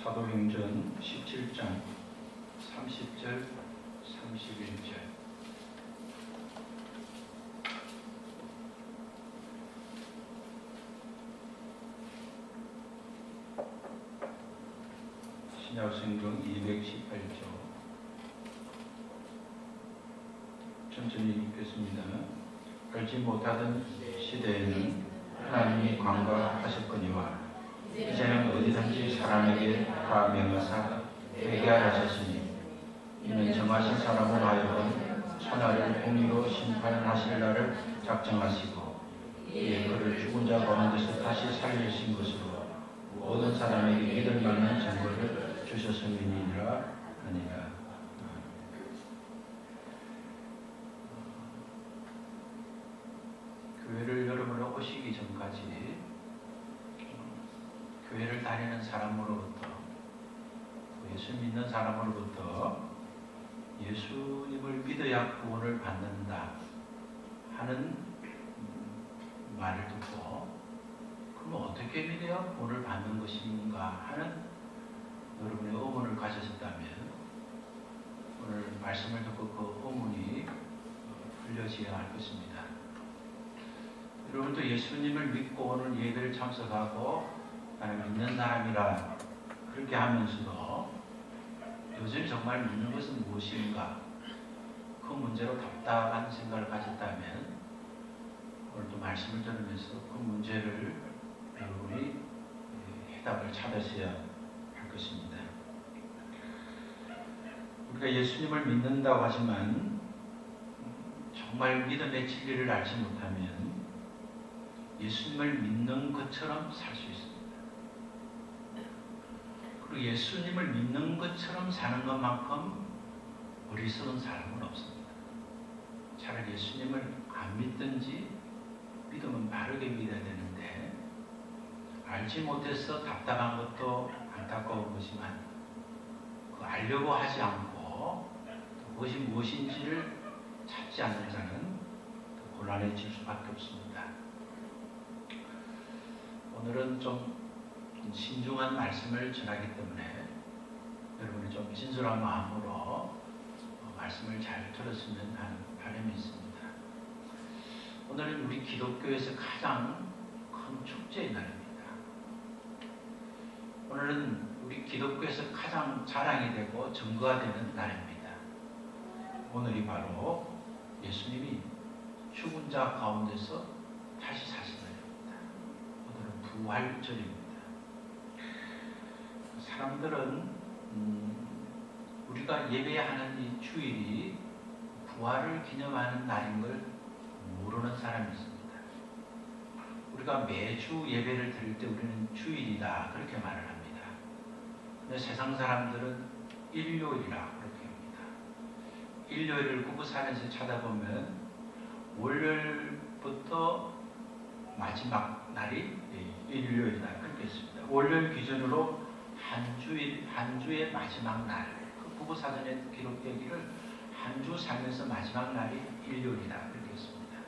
사도행전 17장 30절 31절. 신약성경 218조. 천천히 읽겠습니다. 알지 못하던 시대에는 하나님이 광고하셨거니와 이제는 어디든지 사람에게 다 명하사 회개하셨으니 이는 정하신 사람으로 하여금 천하를 공의로 심판하실 날을 작정하시고 이에 그를 죽은 자 가운데서 다시 살리신 것으로 모든 사람에게 믿을 만한 증거를 주셨음이니라 하니라. 교회를 여러분 오시기 전까지 교회를 다니는 사람으로부터, 예수 믿는 사람으로부터 예수님을 믿어야 구원을 받는다 하는 말을 듣고, 그럼 어떻게 믿어야 구원을 받는 것인가 하는 여러분의 의문을 가졌다면 오늘 말씀을 듣고 그 의문이 풀려져야 할 것입니다. 여러분도 예수님을 믿고 오늘 예배를 참석하고 나는 믿는 사람이라 그렇게 하면서도 요즘 정말 믿는 것은 무엇인가, 그 문제로 답답한 생각을 가졌다면 오늘도 말씀을 들으면서 그 문제를 여러분이 해답을 찾으셔야 할 것입니다. 우리가 예수님을 믿는다고 하지만 정말 믿음의 진리를 알지 못하면 예수님을 믿는 것처럼 살 수 있습니다. 그리고 예수님을 믿는 것처럼 사는 것만큼 어리석은 사람은 없습니다. 차라리 예수님을 안 믿든지 믿으면 바르게 믿어야 되는데, 알지 못해서 답답한 것도 안타까운 거지만 그 알려고 하지 않고 그것이 무엇인지를 찾지 않는 자는 곤란해질 수밖에 없습니다. 오늘은 좀 신중한 말씀을 전하기 때문에 여러분이 좀 진솔한 마음으로 말씀을 잘 들었으면 하는 바람이 있습니다. 오늘은 우리 기독교에서 가장 큰 축제의 날입니다. 오늘은 우리 기독교에서 가장 자랑이 되고 증거가 되는 날입니다. 오늘이 바로 예수님이 죽은 자 가운데서 다시 사신 날입니다. 오늘은 부활절입니다. 사람들은 우리가 예배하는 이 주일이 부활을 기념하는 날인 걸 모르는 사람이 있습니다. 우리가 매주 예배를 드릴 때 우리는 주일이다 그렇게 말을 합니다. 근데 세상 사람들은 일요일이라 그렇게 합니다. 일요일을 구구사전에서 찾아보면 월요일부터 마지막 날이 일요일이다 그렇게 했습니다. 월요일 기준으로 한 주의 마지막 날, 그 구구사전에 기록되기를 한 주 살면서 마지막 날이 일요일이다 그렇게 했습니다.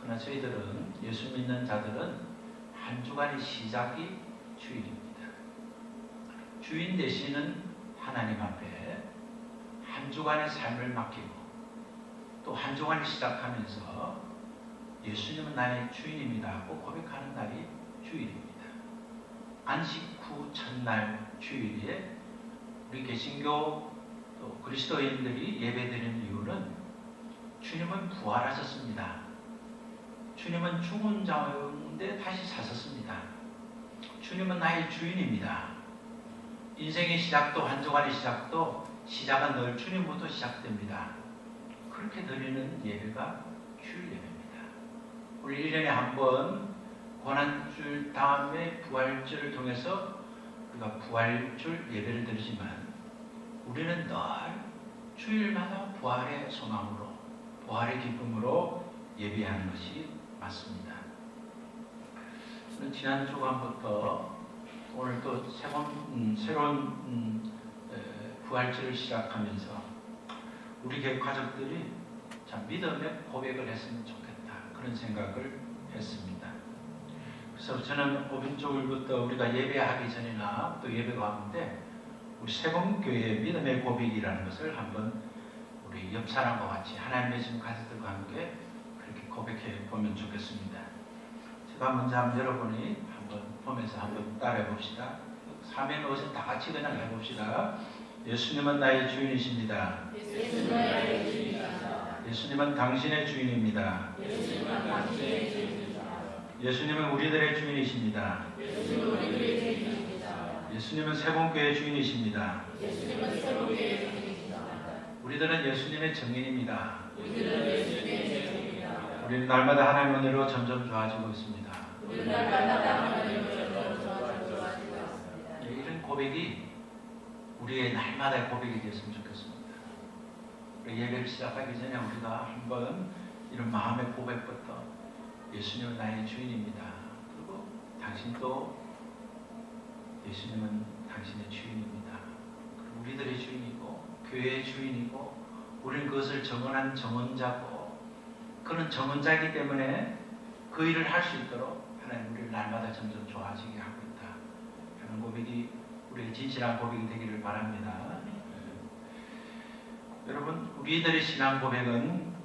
그러나 저희들은, 예수 믿는 자들은 한 주간의 시작이 주일입니다. 주인 되시는 하나님 앞에 한 주간의 삶을 맡기고 또 한 주간을 시작하면서 예수님은 나의 주인입니다 하고 고백하는 날이 주일입니다. 안식 후 첫날 주일에 우리 개신교 또 그리스도인들이 예배드리는 이유는 주님은 부활하셨습니다. 주님은 죽은 자인데 다시 사셨습니다. 주님은 나의 주인입니다. 인생의 시작도, 한 주간의 시작도, 시작은 늘 주님부터 시작됩니다. 그렇게 드리는 예배가 주일 예배입니다. 우리 1년에 한 번 고난줄 다음에 부활절을 통해서 우리가 부활절 예배를 드리지만 우리는 늘 주일마다 부활의 소망으로, 부활의 기쁨으로 예배하는 것이 맞습니다. 지난 주간부터 오늘 또 새로운 부활절을 시작하면서 우리 교회 가족들이 참 믿음의 고백을 했으면 좋겠다 그런 생각을 했습니다. 그래서 저는 오른쪽을부터 우리가 예배하기 전이나 또 예배 가운데 우리 세봉교회의 믿음의 고백이라는 것을 한번 우리 옆 사람과 같이 하나님의 지금 가족들과 함께 그렇게 고백해 보면 좋겠습니다. 제가 먼저 한번 여러분이 한번 보면서 한번 따라해 봅시다. 사면 옷은 다 같이 그냥 해봅시다. 예수님은 나의 주인이십니다. 예수님은 당신의 주인입니다. 예수님은 우리들의 주인이십니다. 예수님은 세봉교회의 주인이십니다. 우리들은 예수님의 증인입니다. 우리는 날마다 하나님의 은혜로 점점 좋아지고 있습니다. 이런 고백이 우리의 날마다의 고백이 되었으면 좋겠습니다. 예배를 시작하기 전에 우리가 한번 이런 마음의 고백부터 예수님은 나의 주인입니다. 그리고 당신도 예수님은 당신의 주인입니다. 그리고 우리들의 주인이고 교회의 주인이고 우리는 그것을 정언한 정언자고 그런 정언자이기 때문에 그 일을 할 수 있도록 하나님 우리를 날마다 점점 좋아지게 하고 있다 하는 고백이 우리의 진실한 고백이 되기를 바랍니다. 여러분, 우리들의 신앙 고백은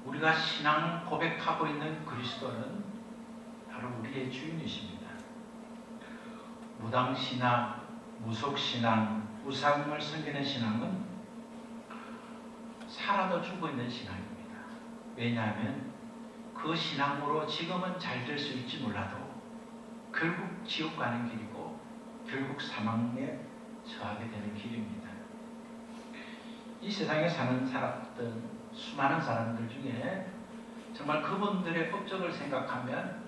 우리가 신앙 고백하고 있는 그리스도는 바로 우리의 주인이십니다. 무당신앙, 무속신앙, 우상을 섬기는 신앙은 살아도 죽어 있는 신앙입니다. 왜냐하면 그 신앙으로 지금은 잘 될 수 있지 몰라도 결국 지옥 가는 길이고 결국 사망에 처하게 되는 길입니다. 이 세상에 사는 사람들, 수많은 사람들 중에 정말 그분들의 업적을 생각하면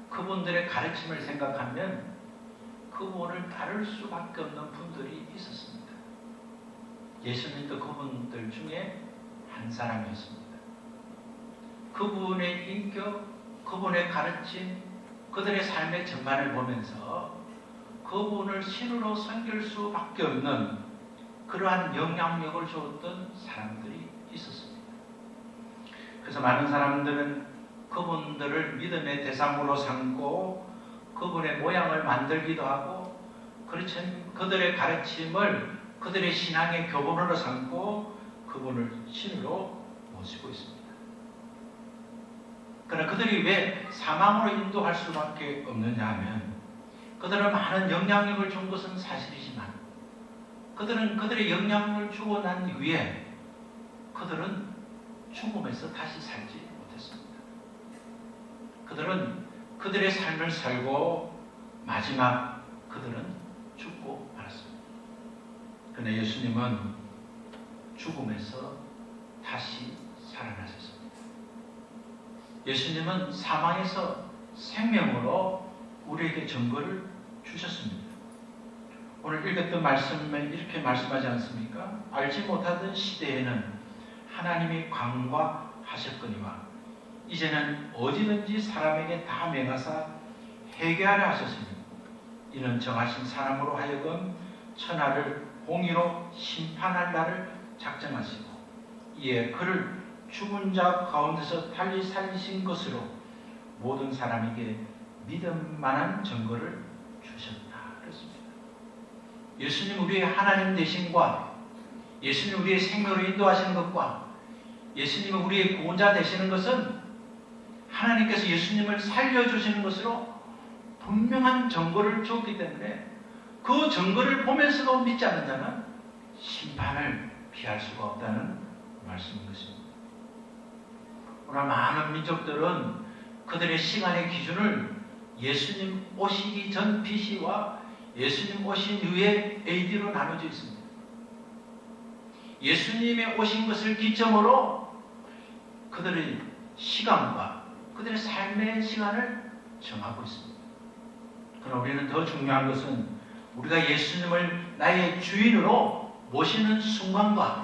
그분들의 가르침을 생각하면 그분을 따를 수밖에 없는 분들이 있었습니다. 예수님도 그분들 중에 한 사람이었습니다. 그분의 인격, 그분의 가르침, 그들의 삶의 전반을 보면서 그분을 신으로 섬길 수밖에 없는 그러한 영향력을 주었던 사람들이 있었습니다. 그래서 많은 사람들은 그분들을 믿음의 대상으로 삼고 그분의 모양을 만들기도 하고 그렇지 그들의 가르침을 그들의 신앙의 교본으로 삼고 그분을 신으로 모시고 있습니다. 그러나 그들이 왜 사망으로 인도할 수밖에 없느냐 하면 그들은 많은 영향력을 준 것은 사실이지만 그들은 그들의 영향을 주고 난 이후에 그들은 죽음에서 다시 살지 못했습니다. 그들은 그들의 삶을 살고 마지막 그들은 죽고 말았습니다. 그러나 예수님은 죽음에서 다시 살아나셨습니다. 예수님은 사망에서 생명으로 우리에게 증거를 주셨습니다. 오늘 읽었던 말씀에 이렇게 말씀하지 않습니까? 알지 못하던 시대에는 하나님이 강과하셨거니와 이제는 어디든지 사람에게 다 명하사 회개하라 하셨으니 이는 정하신 사람으로 하여금 천하를 공의로 심판할 날을 작정하시고 이에 그를 죽은 자 가운데서 달리 살리신 것으로 모든 사람에게 믿음만한 증거를 주셨다. 그렇습니다. 예수님 우리의 하나님 되심과 예수님 우리의 생명으로 인도하시는 것과 예수님이 우리의 구원자 되시는 것은 하나님께서 예수님을 살려주시는 것으로 분명한 증거를 주었기 때문에 그 증거를 보면서도 믿지 않는 자는 심판을 피할 수가 없다는 말씀인 것입니다. 오늘 많은 민족들은 그들의 시간의 기준을 예수님 오시기 전 BC와 예수님 오신 이후의 AD로 나눠져 있습니다. 예수님의 오신 것을 기점으로 그들의 시간과 그들의 삶의 시간을 정하고 있습니다. 그러나 우리는 더 중요한 것은 우리가 예수님을 나의 주인으로 모시는 순간과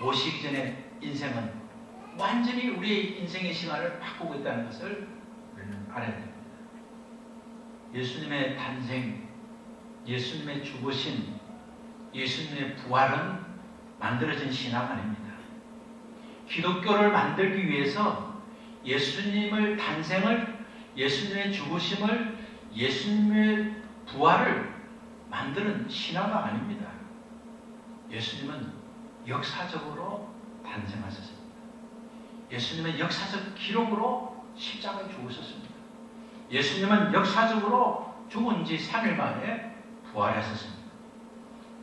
모시기 전에 인생은 완전히 우리의 인생의 시간을 바꾸고 있다는 것을 우리는 알아야 됩니다. 예수님의 탄생, 예수님의 죽으심, 예수님의 부활은 만들어진 신앙 아닙니다. 기독교를 만들기 위해서 예수님을 탄생을 예수님의 죽으심을, 예수님의 부활을 만드는 신화가 아닙니다. 예수님은 역사적으로 탄생하셨습니다. 예수님은 역사적 기록으로 십자가에 죽으셨습니다. 예수님은 역사적으로 죽은 지 3일 만에 부활하셨습니다.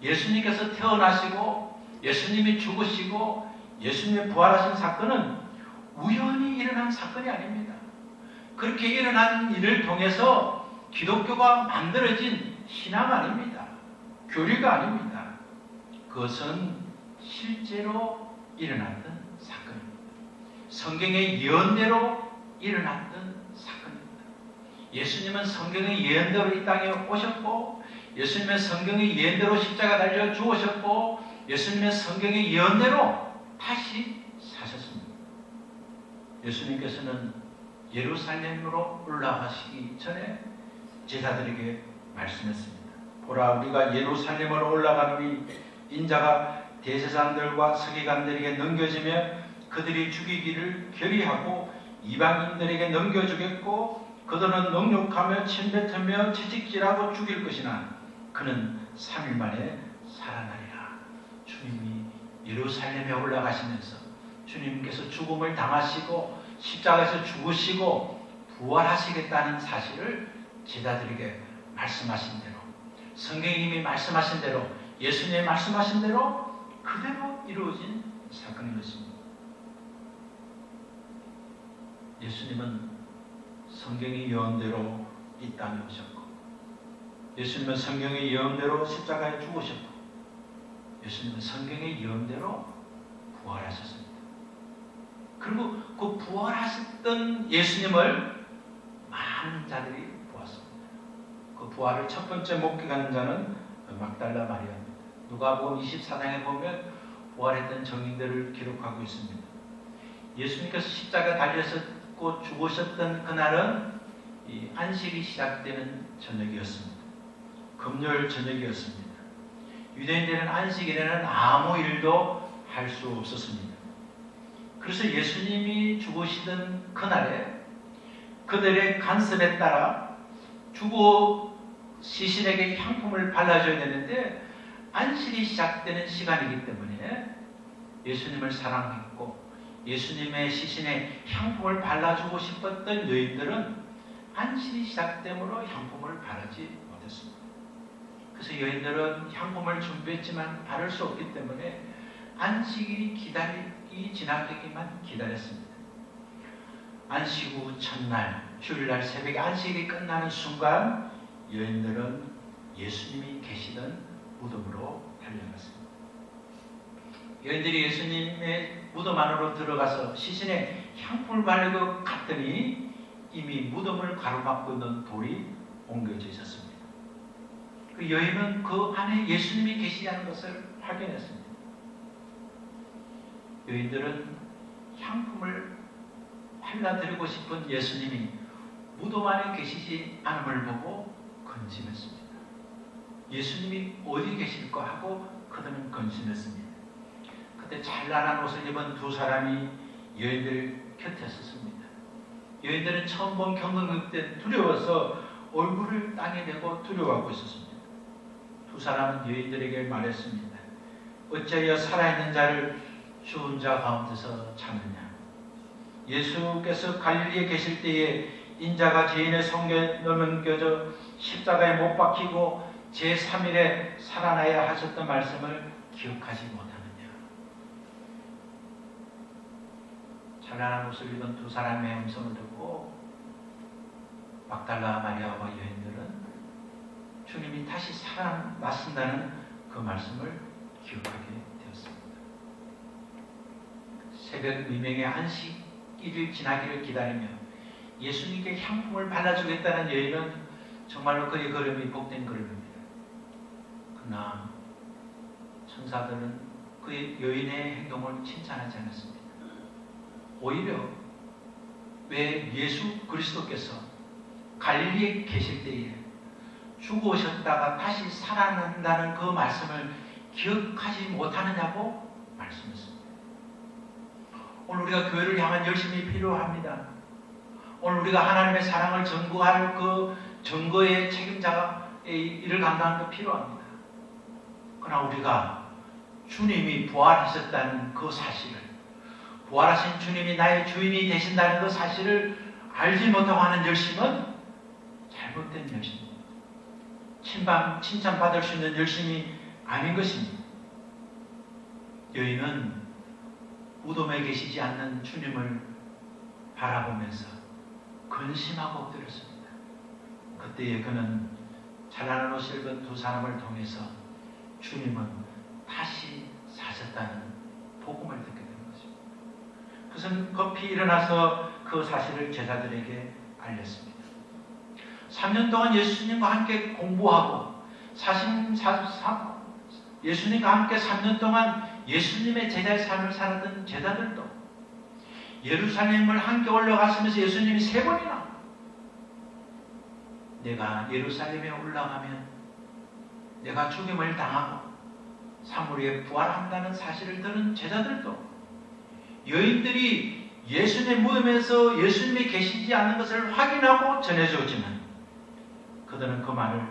예수님께서 태어나시고 예수님이 죽으시고 예수님이 부활하신 사건은 우연히 일어난 사건이 아닙니다. 그렇게 일어난 일을 통해서 기독교가 만들어진 신앙 아닙니다. 교리가 아닙니다. 그것은 실제로 일어났던 사건입니다. 성경의 예언대로 일어났던 사건입니다. 예수님은 성경의 예언대로 이 땅에 오셨고, 예수님의 성경의 예언대로 십자가 달려 죽으셨고, 예수님의 성경의 예언대로 다시 사셨습니다. 예수님께서는 예루살렘으로 올라가시기 전에 제자들에게 말씀했습니다. 보라, 우리가 예루살렘으로 올라가노니 인자가 대제사장들과 서기관들에게 넘겨지며 그들이 죽이기를 결의하고 이방인들에게 넘겨주겠고, 그들은 능욕하며 침뱉으며 채찍질하고 죽일 것이나 그는 3일 만에 살아나리라. 주님이 예루살렘에 올라가시면서 주님께서 죽음을 당하시고 십자가에서 죽으시고 부활하시겠다는 사실을 제자들에게 말씀하신 대로, 성경님이 말씀하신 대로, 예수님이 말씀하신 대로 그대로 이루어진 사건인 것입니다. 예수님은 성경의 예언대로 이 땅에 오셨고, 예수님은 성경의 예언대로 십자가에 죽으셨고, 예수님은 성경의 예언대로 부활하셨습니다. 그리고 그 부활하셨던 예수님을 많은 자들이 보았습니다. 그 부활을 첫 번째 목격하는 자는 막달라 마리아입니다. 누가복음 24장에 보면 부활했던 증인들을 기록하고 있습니다. 예수님께서 십자가에 달리셨고 죽으셨던 그날은 이 안식이 시작되는 저녁이었습니다. 금요일 저녁이었습니다. 유대인들은 안식일에는 아무 일도 할 수 없었습니다. 그래서 예수님이 죽으시던 그날에 그들의 간섭에 따라 죽어 시신에게 향품을 발라줘야 되는데 안식이 시작되는 시간이기 때문에 예수님을 사랑했고 예수님의 시신에 향품을 발라주고 싶었던 여인들은 안식이 시작됨으로 향품을 바르지 못했습니다. 그래서 여인들은 향품을 준비했지만 바를 수 없기 때문에 안식일이 지나기만 기다렸습니다. 안식 후 첫날, 주일날 새벽에 안식일이 끝나는 순간 여인들은 예수님이 계시던 무덤으로 달려갔습니다. 여인들이 예수님의 무덤 안으로 들어가서 시신에 향품을 바르고 갔더니 이미 무덤을 가로막고 있는 돌이 옮겨져 있었습니다. 그 여인은 그 안에 예수님이 계시다는 것을 확인했습니다. 여인들은 향품을 발라드리고 싶은 예수님이 무덤 안에 계시지 않음을 보고 근심했습니다. 예수님이 어디 계실까 하고 그들은 근심했습니다. 그때 찬란한 옷을 입은 두 사람이 여인들 곁에 섰습니다. 여인들은 처음 본 경건급 때 두려워서 얼굴을 땅에 대고 두려워하고 있었습니다. 두 사람은 여인들에게 말했습니다. 어찌하여 살아있는 자를 죽은 자 가운데서 찾느냐? 예수께서 갈릴리에 계실 때에 인자가 죄인의 손에 넘겨져 십자가에 못 박히고 제3일에 살아나야 하셨던 말씀을 기억하지 못하느냐? 찬란한 옷을 입은 두 사람의 음성을 듣고 막달라 마리아와 여인들은 주님이 다시 살아나신다는 그 말씀을 기억하게 되었습니다. 새벽 미명의 안식일이 지나기를 기다리며 예수님께 향품을 발라주겠다는 여인은 정말로 그의 걸음이 복된 걸음입니다. 그러나 천사들은 그의 여인의 행동을 칭찬하지 않았습니다. 오히려 왜 예수 그리스도께서 갈릴리에 계실 때에 죽으셨다가 다시 살아난다는 그 말씀을 기억하지 못하느냐고 말씀했습니다. 오늘 우리가 교회를 향한 열심이 필요합니다. 오늘 우리가 하나님의 사랑을 증거할 그 증거의 책임자가 이를 감당하는 게 필요합니다. 그러나 우리가 주님이 부활하셨다는 그 사실을, 부활하신 주님이 나의 주인이 되신다는 그 사실을 알지 못하고 하는 열심은 잘못된 열심입니다. 칭찬받을 수 있는 열심이 아닌 것입니다. 여인은 무덤에 계시지 않는 주님을 바라보면서 근심하고 엎드렸습니다. 그때에 그는 찬란한 옷을 입은 두 사람을 통해서 주님은 다시 사셨다는 복음을 듣게 되는 것입니다. 그것은 급히 일어나서 그 사실을 제자들에게 알렸습니다. 3년 동안 예수님과 함께 공부하고 예수님과 함께 3년 동안 예수님의 제자의 삶을 살았던 제자들도 예루살렘을 함께 올라가시면서 예수님이 3번이나 내가 예루살렘에 올라가면 내가 죽임을 당하고 3일 후에 부활한다는 사실을 들은 제자들도 여인들이 예수님의 무덤에서 예수님이 계시지 않는 것을 확인하고 전해주었지만 그들은 그 말을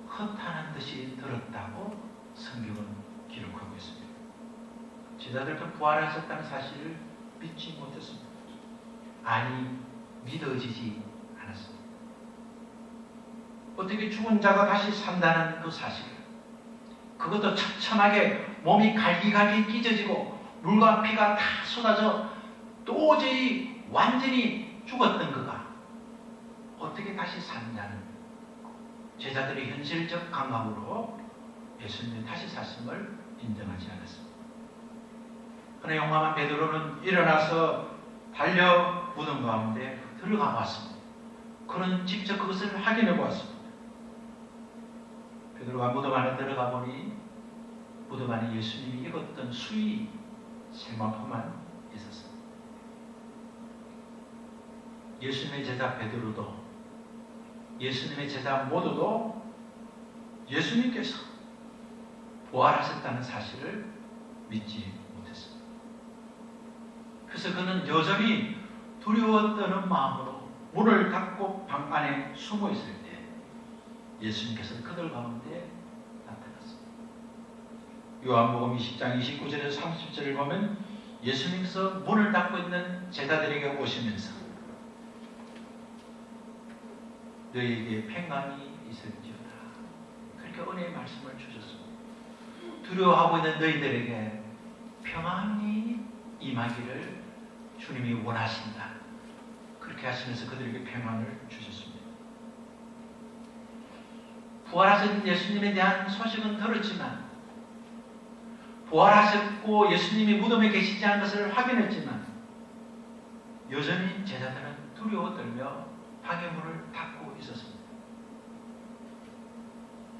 허탄한 듯이 들었다고 성경은 기록하고 있습니다. 제자들도 부활하셨다는 사실을 믿지 못했습니다. 아니, 믿어지지 않았습니다. 어떻게 죽은 자가 다시 산다는 그 사실, 그것도 처참하게 몸이 갈기갈기 찢어지고 물과 피가 다 쏟아져 도저히 완전히 죽었던 그가 어떻게 다시 산다는 제자들의 현실적 감각으로 예수님이 다시 사심을 인정하지 않았습니다. 그러나 용감한 베드로는 일어나서 달려 무덤 가운데 들어가 봤습니다. 그는 직접 그것을 확인해 보았습니다. 베드로가 무덤 안에 들어가 보니 무덤 안에 예수님이 입었던 수의 세마포만 있었습니다. 예수님의 제자 베드로도 예수님의 제자 모두도 예수님께서 부활하셨다는 사실을 믿지 못했습니다. 그래서 그는 여전히 두려워 떠는 마음으로 문을 닫고 방 안에 숨어 있을 때 예수님께서 그들 가운데 나타났습니다. 요한복음 20장 29절에서 30절을 보면 예수님께서 문을 닫고 있는 제자들에게 오시면서 너희에게 평강이 있을지어다. 그렇게 은혜의 말씀을 주셨습니다. 두려워하고 있는 너희들에게 평안이 임하기를 주님이 원하신다. 그렇게 하시면서 그들에게 평안을 주셨습니다. 부활하신 예수님에 대한 소식은 들었지만 부활하셨고 예수님이 무덤에 계시지 않은 것을 확인했지만 여전히 제자들은 두려워 떨며 방의 문을 닫고 있었습니다.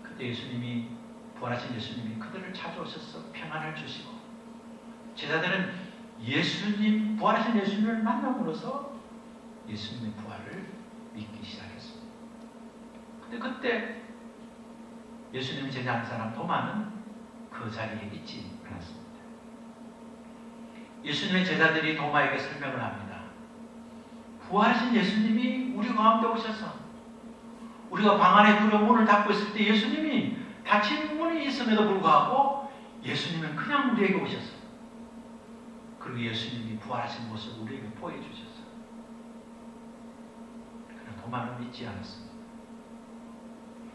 그때 예수님이 부활하신 예수님이 그들을 찾아오셔서 평안을 주시고 제자들은 예수님 부활하신 예수님을 만남으로써 예수님의 부활을 믿기 시작했습니다. 근데 그때 예수님이 제자 한 사람 도마는 그 자리에 있지 않았습니다. 예수님의 제자들이 도마에게 설명을 합니다. 부활하신 예수님이 우리 가운데 오셔서 우리가 방 안에 들어 문을 닫고 있을 때 예수님이 닫힌 문이 있음에도 불구하고 예수님은 그냥 우리에게 오셨어요. 그리고 예수님이 부활하신 모습을 우리에게 보여주셨어요. 그러나 도마는 믿지 않았습니다.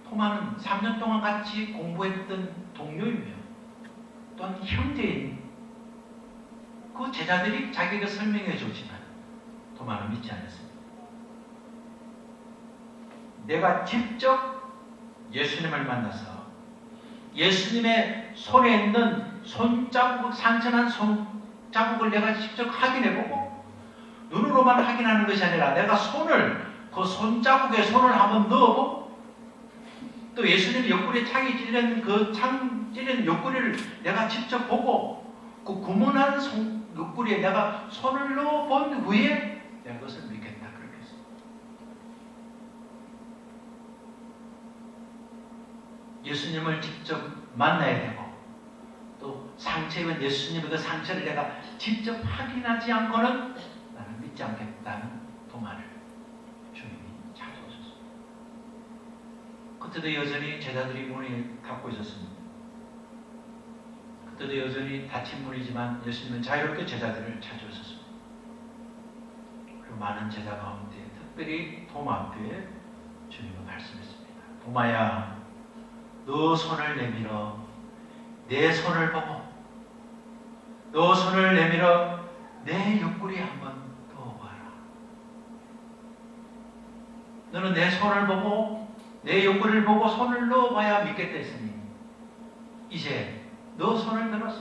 도마는 3년 동안 같이 공부했던 동료이며 또한 형제인 그 제자들이 자기에게 설명해 주지만 도마는 믿지 않았습니다. 내가 직접 예수님을 만나서 예수님의 손에 있는 손자국, 상처난 손자국을 내가 직접 확인해보고 눈으로만 확인하는 것이 아니라 내가 그 손자국에 손을 한번 넣어보고 또 예수님 옆구리에 창이 찔린 그 창 찔린 옆구리를 내가 직접 보고 그 구멍난 옆구리에 내가 손을 넣어본 후에 내가 그것을 믿겠다. 그렇게 했습니다. 예수님을 직접 만나야 되고 또 상처에 입은 예수님의 그 상처를 내가 직접 확인하지 않고는 나는 믿지 않겠다는 도마를 그때도 여전히 제자들이 문이 닫고 있었습니다. 그때도 여전히 닫힌 문이지만 예수님은 자유롭게 제자들을 찾아오셨습니다. 그리고 많은 제자 가운데 특별히 도마 앞에 주님은 말씀했습니다. 도마야, 너 손을 내밀어 내 손을 보고, 너 손을 내밀어 내 옆구리에 한번 넣어봐라. 너는 내 손을 보고 내 옆구리를 보고 손을 넣어봐야 믿겠다 했으니 이제 너 손을 들어서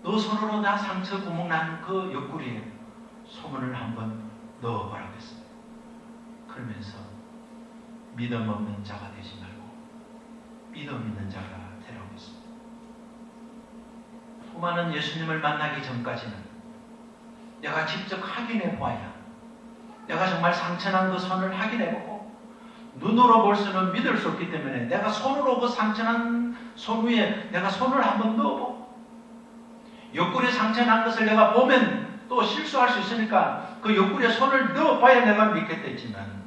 너 손으로 나 상처 구멍 난 그 옆구리에 손을 한번 넣어보라고 했습니다. 그러면서 믿음 없는 자가 되지 말고 믿음 있는 자가 되라고 했습니다. 토마는 예수님을 만나기 전까지는 내가 직접 확인해 보아야, 내가 정말 상처난 그 손을 확인해 보고 눈으로 볼 수는 믿을 수 없기 때문에 내가 손으로 그 상처난 손 위에 내가 손을 한번 넣어보고, 옆구리에 상처난 것을 내가 보면 또 실수할 수 있으니까 그 옆구리에 손을 넣어봐야 내가 믿겠다 했지만,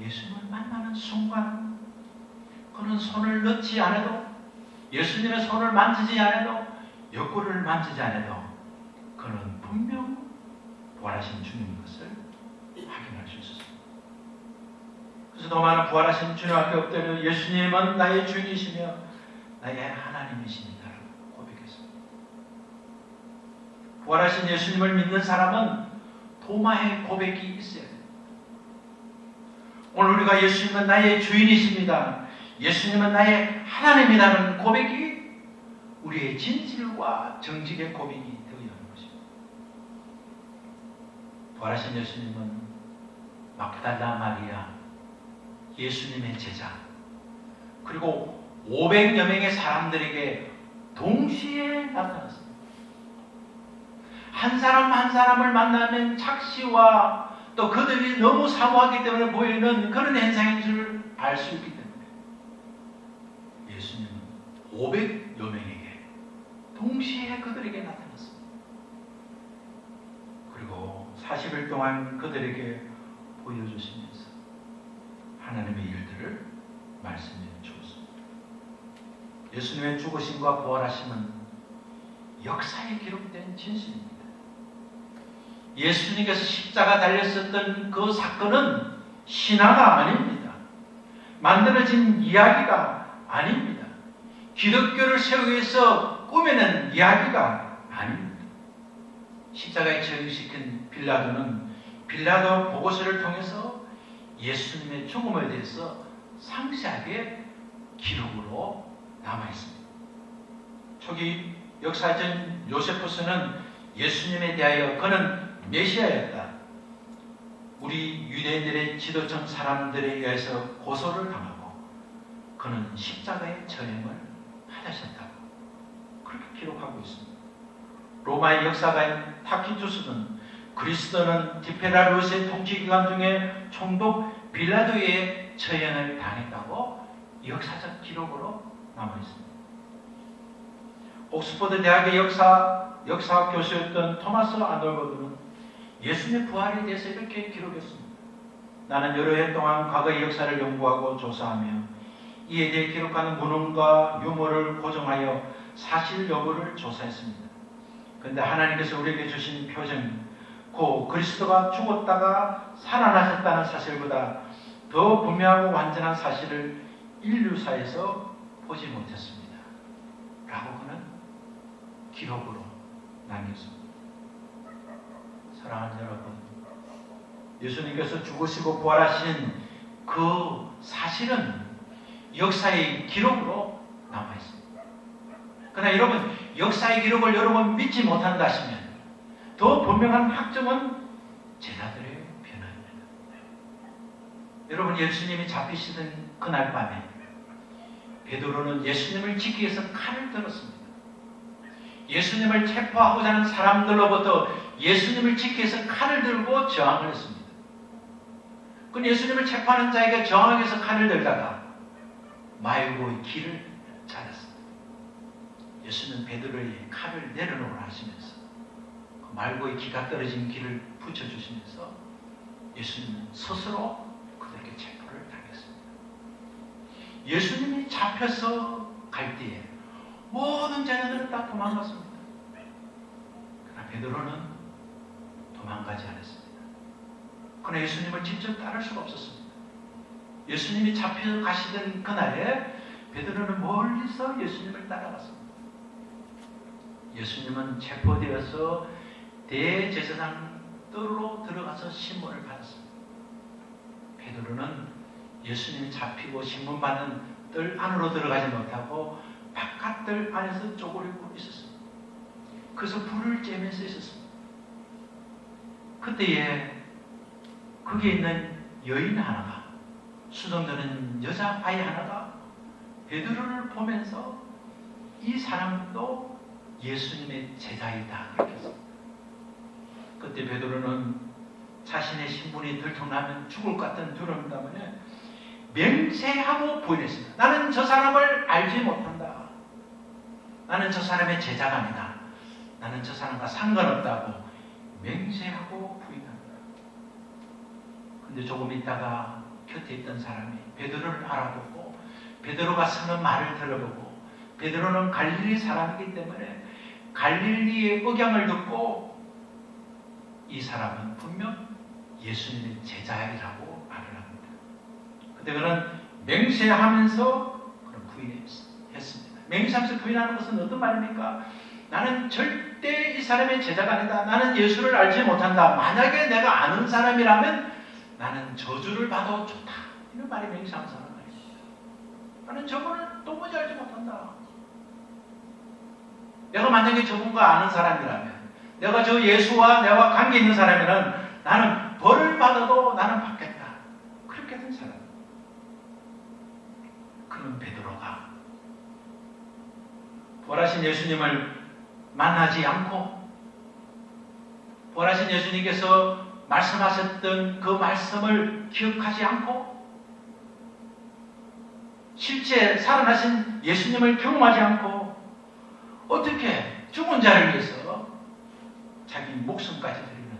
예수님을 만나는 순간 그는 손을 넣지 않아도, 예수님의 손을 만지지 않아도, 옆구리를 만지지 않아도 그는 분명 부활하신 주님인 것을 확인할 수 있었습니다. 그래서 더 많은 부활하신 주님 앞에 엎드려 예수님은 나의 주인이시며 나의 하나님이십니다라고 고백했습니다. 부활하신 예수님을 믿는 사람은 도마의 고백이 있어야 됩니다. 오늘 우리가 예수님은 나의 주인이십니다, 예수님은 나의 하나님이라는 고백이 우리의 진실과 정직의 고백이 되어야 하는 것입니다. 부활하신 예수님은 막달라 마리아, 예수님의 제자, 그리고 500여 명의 사람들에게 동시에 나타났습니다. 한 사람 한 사람을 만나면 착시와 또 그들이 너무 사모하기 때문에 보이는 그런 현상인 줄 알 수 있기 때문에 예수님은 500여 명에게 동시에 그들에게 나타났습니다. 그리고 40일 동안 그들에게 보여주시면서 하나님의 일들을 말씀해 주었습니다. 예수님의 죽으심과 부활하심은 역사에 기록된 진실입니다. 예수님께서 십자가 달렸었던 그 사건은 신화가 아닙니다. 만들어진 이야기가 아닙니다. 기독교를 세우기 위해서 꾸며낸 이야기가 아닙니다. 십자가에 처형시킨 빌라도는 빌라도 보고서를 통해서 예수님의 죽음에 대해서 상세하게 기록으로 남아있습니다. 초기 역사전 요세푸스는 예수님에 대하여 그는 메시아였다, 우리 유대인들의 지도층 사람들에 의해서 고소를 당하고 그는 십자가의 처형을 받으셨다고 그렇게 기록하고 있습니다. 로마의 역사가인 타키투스는 그리스도는 디페라루스의 통치기간 중에 총독 빌라도의 처형을 당했다고 역사적 기록으로 남아있습니다. 옥스퍼드 대학의 역사학 교수였던 토마스 아놀버드는 예수님의 부활에 대해서 이렇게 기록했습니다. 나는 여러 해 동안 과거의 역사를 연구하고 조사하며 이에 대해 기록하는 문헌과 유물을 고정하여 사실 여부를 조사했습니다. 그런데 하나님께서 우리에게 주신 표정이 고 그리스도가 죽었다가 살아나셨다는 사실보다 더 분명하고 완전한 사실을 인류사에서 보지 못했습니다 라고 그는 기록으로 남겼습니다. 사랑하는 여러분, 예수님께서 죽으시고 부활하신 그 사실은 역사의 기록으로 남아있습니다. 그러나 여러분, 역사의 기록을 여러분 믿지 못한다 하시면 더 분명한 확정은 제자들의 변화입니다. 여러분, 예수님이 잡히시던 그날 밤에 베드로는 예수님을 지키기 위해서 칼을 들었습니다. 예수님을 체포하고자 하는 사람들로부터 예수님을 지키기 위해서 칼을 들고 저항을 했습니다. 그 예수님을 체포하는 자에게 저항하기 위해서 칼을 들다가 말고의 길을 잘랐습니다. 예수는 베드로의 칼을 내려놓으라 하시면서 그 말고의 기가 떨어진 길을 붙여주시면서 예수님은 스스로 그들에게 체포를 당했습니다. 예수님이 잡혀서 갈 때에 모든 제자들은 다 도망갔습니다. 그러나 베드로는 도망가지 않았습니다. 그러나 예수님을 직접 따를 수가 없었습니다. 예수님이 잡혀가시던 그날에 베드로는 멀리서 예수님을 따라갔습니다. 예수님은 체포되어서 대제사장 뜰로 들어가서 신문을 받았습니다. 베드로는 예수님이 잡히고 신문받는 뜰 안으로 들어가지 못하고 바깥뜰 안에서 쪼그리고 있었습니다. 그래서 불을 쬐면서 있었습니다. 그때에 거기에 있는 여인 하나가, 수정되는 여자아이 하나가 베드로를 보면서 이 사람도 예수님의 제자이다 그렇게 했습니다. 그때 베드로는 자신의 신분이 들통나면 죽을 것 같은 두려움 때문에 맹세하고 부인했습니다. 나는 저 사람을 알지 못한다. 나는 저 사람의 제자가 아니다. 나는 저 사람과 상관없다고 맹세하고 부인합니다. 근데 조금 있다가 곁에 있던 사람이 베드로를 알아보고 베드로가 쓰는 말을 들어보고 베드로는 갈릴리 사람이기 때문에 갈릴리의 억양을 듣고 이 사람은 분명 예수님의 제자이라고 말을 합니다. 그때 그는 맹세하면서 그런 부인했습니다. 맹세하면서 부인하는 것은 어떤 말입니까? 나는 절대 이 사람의 제자가 아니다. 나는 예수를 알지 못한다. 만약에 내가 아는 사람이라면 나는 저주를 받아도 좋다. 이런 말이 맹세하는 사람 말입니다. 나는 저분을 도무지 알지 못한다. 내가 만약에 저분과 아는 사람이라면, 내가 저 예수와 내가 관계 있는 사람이면 나는 벌을 받아도 나는 받겠다. 그렇게 된 사람. 그런 베드로가 부활하신 예수님을 만나지 않고 부활하신 예수님께서 말씀하셨던 그 말씀을 기억하지 않고 실제 살아나신 예수님을 경험하지 않고 어떻게 죽은 자를 위해서 자기 목숨까지 드리는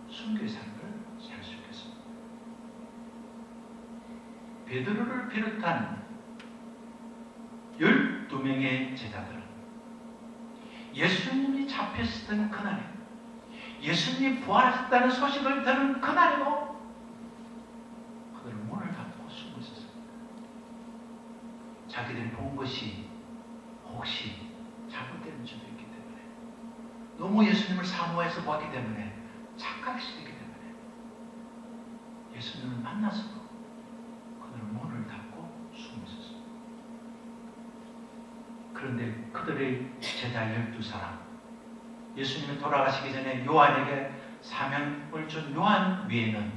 순교의 삶을 살 수 있겠습니까? 베드로를 비롯한 12명의 제자들은 예수님이 잡혔던 그날에 예수님이 부활하셨다는 소식을 들은 그날에도 그들은 문을 닫고 숨어 있었습니다. 자기들이 본 것이 혹시 잘못된 줄도 있기 때문에 너무 예수님을 사모해서 보았기 때문에 착각할 수도 있기 때문에 예수님을 만나서도 그들은 문을 닫고 숨어 있었습니다. 그런데 그들의 제자 12사람 예수님이 돌아가시기 전에 요한에게 사명을 준 요한 외에는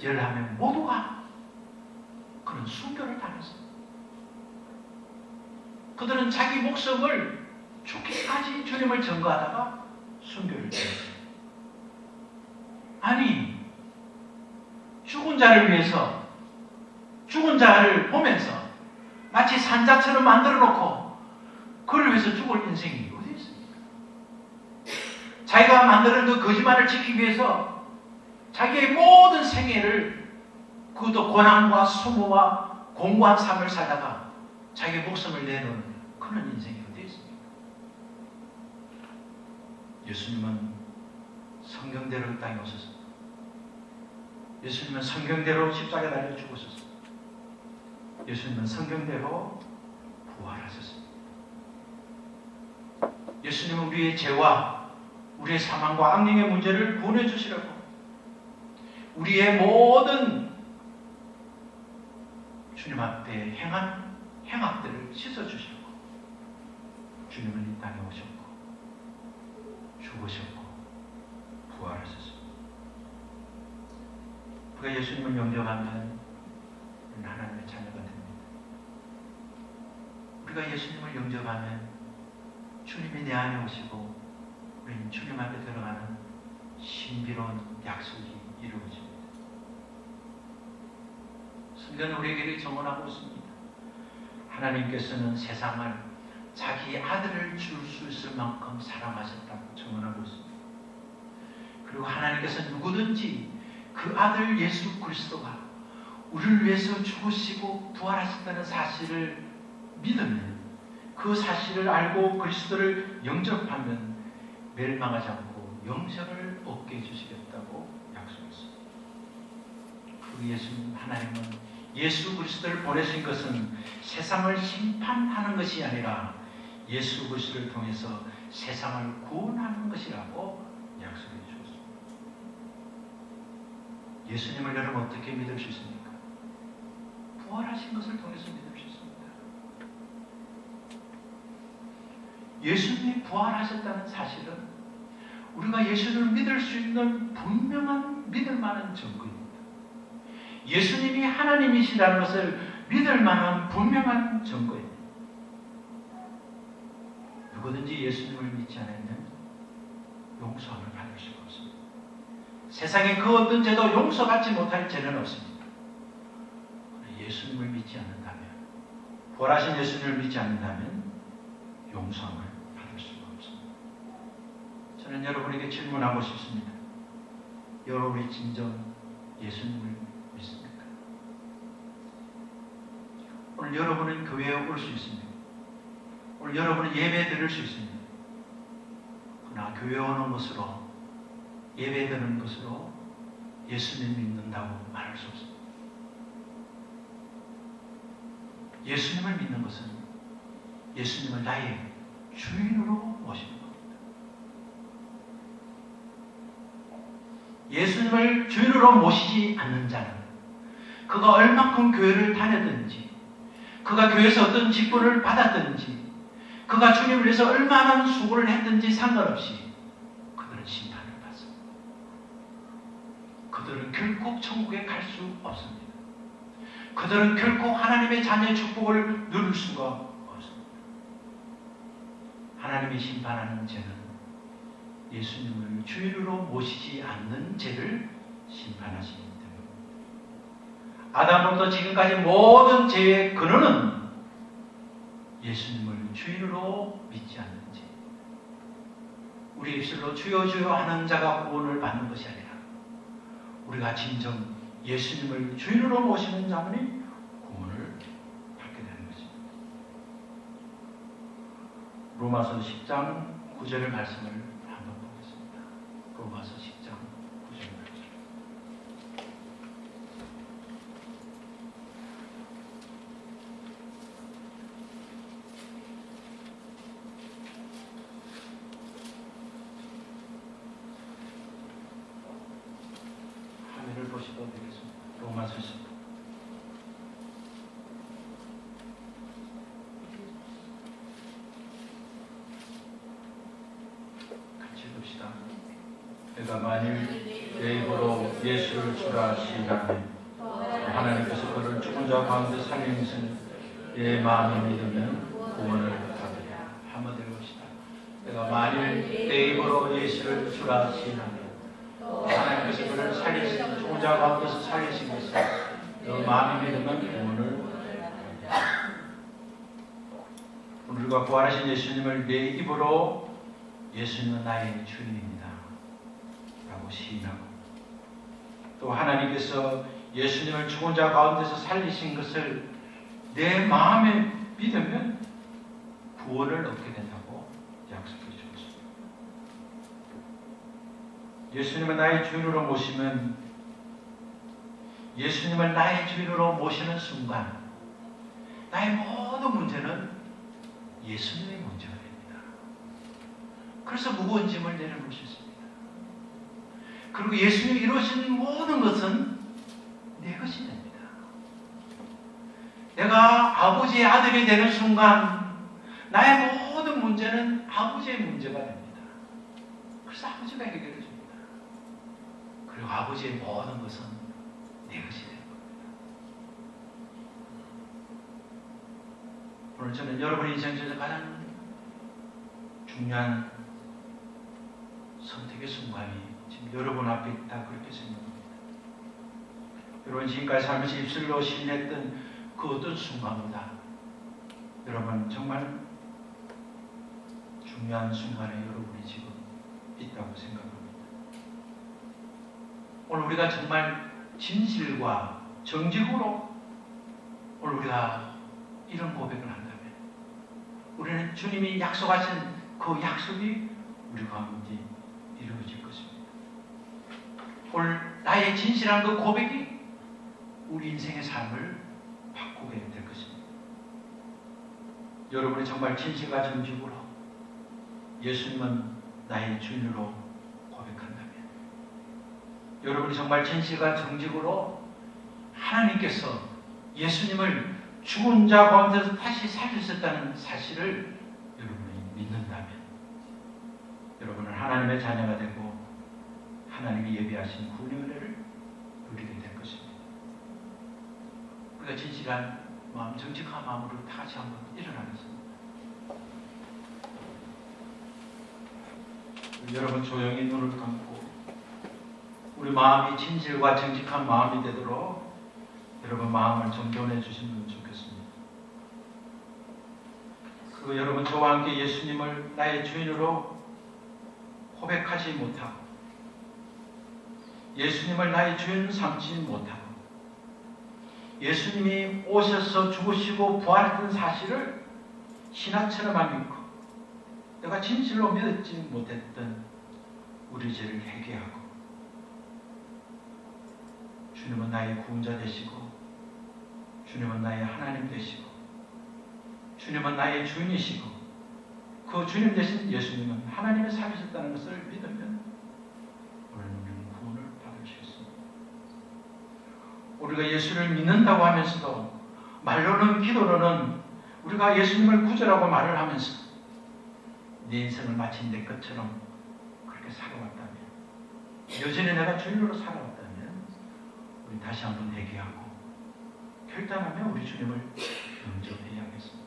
11명 모두가 그런 순교를 당했습니다. 그들은 자기 목숨을 죽기까지 주님을 증거하다가 순교를 당했습니다. 아니, 죽은 자를 위해서 죽은 자를 보면서 마치 산자처럼 만들어 놓고 그를 위해서 죽을 인생이 어디 있습니까? 자기가 만드는 그 거짓말을 지키기 위해서 자기의 모든 생애를 그것도 고난과 수고와 공고한 삶을 살다가 자기의 목숨을 내놓은 그런 인생이 어디 있습니까? 예수님은 성경대로 이 땅에 오셨습니다. 예수님은 성경대로 십자가에 달려 죽으셨습니다. 예수님은 성경대로 부활하셨습니다. 예수님은 우리의 죄와 우리의 사망과 악령의 문제를 구원해 주시려고 우리의 모든 주님 앞에 행한 행악들을 씻어주시려고 주님은 이 땅에 오셨고 죽으셨고 부활하셨습니다. 우리가 예수님을 영접하면 하나님의 자녀가 됩니다. 우리가 예수님을 영접하면 주님이 내 안에 오시고 우리는 주님 앞에 들어가는 신비로운 약속이 이루어집니다. 성경은 우리에게 정언하고 있습니다. 하나님께서는 세상을 자기 아들을 줄 수 있을 만큼 사랑하셨다고 정언하고 있습니다. 그리고 하나님께서 누구든지 그 아들 예수 그리스도가 우리를 위해서 죽으시고 부활하셨다는 사실을 믿으면, 그 사실을 알고 그리스도를 영접하면 멸망하지 않고 영생을 얻게 해주시겠다고 약속했습니다. 그 하나님은 예수 그리스도를 보내신 것은 세상을 심판하는 것이 아니라 예수 그리스도를 통해서 세상을 구원하는 것이라고 약속해 주셨습니다. 예수님을 여러분 어떻게 믿을 수 있습니까? 부활하신 것을 통해서 믿을 수 있습니다. 예수님이 부활하셨다는 사실은 우리가 예수님을 믿을 수 있는 분명한 믿을 만한 증거입니다. 예수님이 하나님이시라는 것을 믿을 만한 분명한 증거입니다. 누구든지 예수님을 믿지 않으면 용서함을 받을 수가 없습니다. 세상에 그 어떤 죄도 용서받지 못할 죄는 없습니다. 예수님을 믿지 않는다면, 부활하신 예수님을 믿지 않는다면 용서함을 받을 수가 없습니다. 저는 여러분에게 질문하고 싶습니다. 여러분이 진정 예수님을 믿습니까? 오늘 여러분은 교회에 올 수 있습니다. 오늘 여러분은 예배 드릴 수 있습니다. 그러나 교회 오는 것으로, 예배 드리는 것으로 예수님 믿는다고 말할 수 없습니다. 예수님을 믿는 것은 예수님을 나의 주인으로 모시는 겁니다. 예수님을 주인으로 모시지 않는 자는 그가 얼만큼 교회를 다녔든지, 그가 교회에서 어떤 직분을 받았든지, 그가 주님을 위해서 얼마나 수고를 했든지 상관없이 그들은 심판을 받습니다. 그들은 결코 천국에 갈 수 없습니다. 그들은 결코 하나님의 자녀의 축복을 누릴 수가 없습니다. 하나님이 심판하는 죄는 예수님을 주인으로 모시지 않는 죄를 심판하시기 때문입니다. 아담부터 지금까지 모든 죄의 근원은 예수님을 주인으로 믿지 않는 죄. 우리 입술로 주여 주여 하는 자가 구원을 받는 것이 아니라 우리가 진정 예수님을 주인으로 모시는 자만이 구원을 받게 되는 것입니다. 로마서 10장 9절의 말씀을 한번 보겠습니다. 로마서 10장 9절의 말씀. 화면을 보시도 되겠습니다. 로마서 10장. 내가 만일 내 입으로 예수를 주라 시인하면 하나님께서 그를 죽은 자 가운데 살리신 내 마음에 믿으면 구원을 받으리라. 한번 읽읍시다. 내가 만일 내 입으로 예수를 주라 시인하면 하나님께서 그를 살리신, 죽은 자 가운데서 살리신 것을 내 마음에 믿으면 구원을 받으리라. 우리가 부활하신 예수님을 내 입으로 예수님은 나의 주인입니다 라고 시인하고, 또 하나님께서 예수님을 죽은 자 가운데서 살리신 것을 내 마음에 믿으면 구원을 얻게 된다고 약속해 주셨습니다. 예수님을 나의 주인으로 모시면, 예수님을 나의 주인으로 모시는 순간 나의 모든 문제는 예수님의 문제가 됩니다. 그래서 무거운 짐을 내려놓을 수 있습니다. 그리고 예수님이 이루신 모든 것은 내 것이 됩니다. 내가 아버지의 아들이 되는 순간 나의 모든 문제는 아버지의 문제가 됩니다. 그래서 아버지가 해결해 줍니다. 그리고 아버지의 모든 것은 내 것이 되는 겁니다. 오늘 저는 여러분의 인생 중에서 가장 중요한 선택의 순간이 지금 여러분 앞에 있다, 그렇게 생각합니다. 여러분 지금까지 살면서 입술로 시인했던 그 어떤 순간보다 여러분 정말 중요한 순간에 여러분이 지금 있다고 생각합니다. 오늘 우리가 정말 진실과 정직으로 오늘 우리가 이런 고백을 한다면 우리는 주님이 약속하신 그 약속이 우리 가운데 이루어질 것입니다. 오늘 나의 진실한 그 고백이 우리 인생의 삶을 바꾸게 될 것입니다. 여러분이 정말 진실과 정직으로 예수님은 나의 주인으로 고백한다면, 여러분이 정말 진실과 정직으로 하나님께서 예수님을 죽은 자 가운데서 다시 살리셨다는 사실을 여러분이 믿는다면 여러분은 하나님의 자녀가 되고 하나님이 예비하신 구원의 은혜를 누리게 될 것입니다. 우리가 진실한 마음, 정직한 마음으로 다 같이 한번 일어나겠습니다. 여러분 조용히 눈을 감고 우리 마음이 진실과 정직한 마음이 되도록 여러분 마음을 정돈해 주시면 좋겠습니다. 그리고 여러분 저와 함께 예수님을 나의 주인으로 고백하지 못하고 예수님을 나의 주인 삼지 못하고 예수님이 오셔서 죽으시고 부활했던 사실을 신앙처럼만 믿고 내가 진실로 믿지 못했던 우리 죄를 회개하고 주님은 나의 구원자 되시고 주님은 나의 하나님 되시고 주님은 나의 주인이시고 그 주님 되신 예수님은 하나님의 살리셨다는 것을 믿으면 우리는 구원을 받을 수 있습니다. 우리가 예수를 믿는다고 하면서도 말로는 기도로는 우리가 예수님을 구주라고 말을 하면서 내 인생을 마친 내 것처럼 그렇게 살아왔다면, 여전히 내가 주인으로 살아왔다면 우리 다시 한번 회개하고 결단하며 우리 주님을 영접해야 하겠습니다.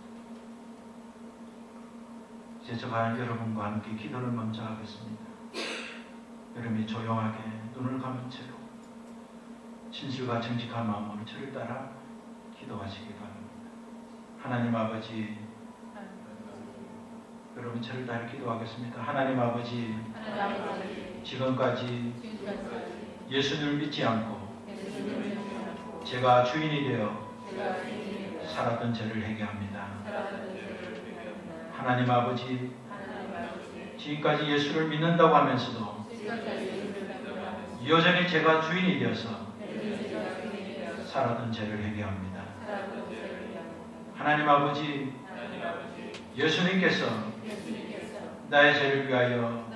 이제 제가 여러분과 함께 기도를 먼저 하겠습니다. 여러분이 조용하게 눈을 감은 채로 진실과 정직한 마음으로 저를 따라 기도하시기 바랍니다. 하나님 아버지, 여러분 저를 따라 기도하겠습니다. 하나님 아버지, 지금까지 예수님을 믿지 않고 제가 주인이 되어 살았던 죄를 회개합니다. 하나님 아버지, 지금까지 예수를 믿는다고 하면서도 여전히 제가 주인이 되어서 살았던 죄를 회개합니다. 하나님 아버지, 예수님께서 나의 죄를 위하여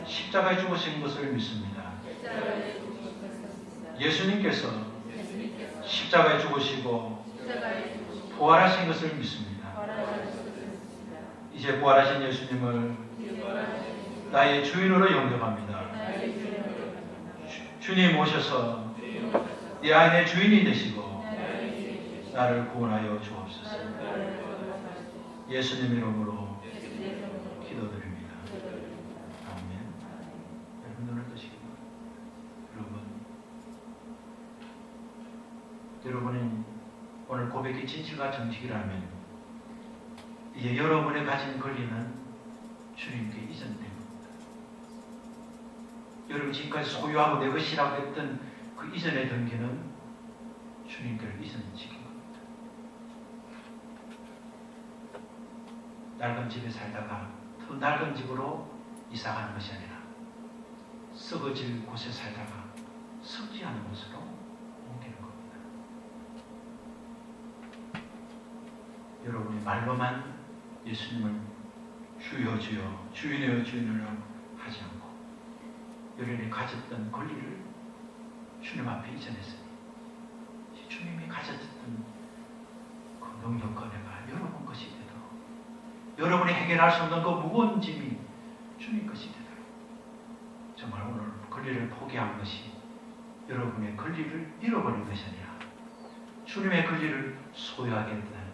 십자가에 죽으신 것을 믿습니다. 예수님께서 십자가에 죽으시고 부활하신 것을 믿습니다. 이제 부활하신 예수님을 나의 주인으로 영접합니다. 주님 오셔서 내 안의 주인이 되시고 나를 구원하여 주옵소서. 예수님 이름으로 기도드립니다. 아멘. 여러분 눈을 뜨시기 바랍니다. 여러분은 오늘 고백이 진실과 정직이라면 이제 여러분의 가진 권리는 주님께 이전된 겁니다. 여러분 지금까지 소유하고 내 것이라고 했던 그 이전의 등기는 주님께로 이전시킨 겁니다. 낡은 집에 살다가 더 낡은 집으로 이사가는 것이 아니라 썩어질 곳에 살다가 썩지 않은 곳으로 옮기는 겁니다. 여러분이 말로만 예수님을 주여 주여 주인이여 주인이여 하지 않고 여러분이 가졌던 권리를 주님 앞에 이전했으니 주님이 가졌던 그 능력과 은혜가 여러분 것이 되도록, 여러분이 해결할 수 없는 그 무거운 짐이 주님 것이 되도록, 정말 오늘 권리를 포기한 것이 여러분의 권리를 잃어버린 것이 아니라 주님의 권리를 소유하게 된다는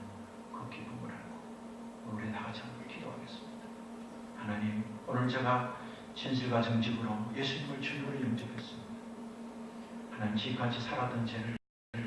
그 기쁨을 알고 우리 다 같이 한번 기도하겠습니다. 하나님, 오늘 제가 진실과 정직으로 예수님을 주님으로 영접했습니다. 하나님, 지금까지 살았던 죄를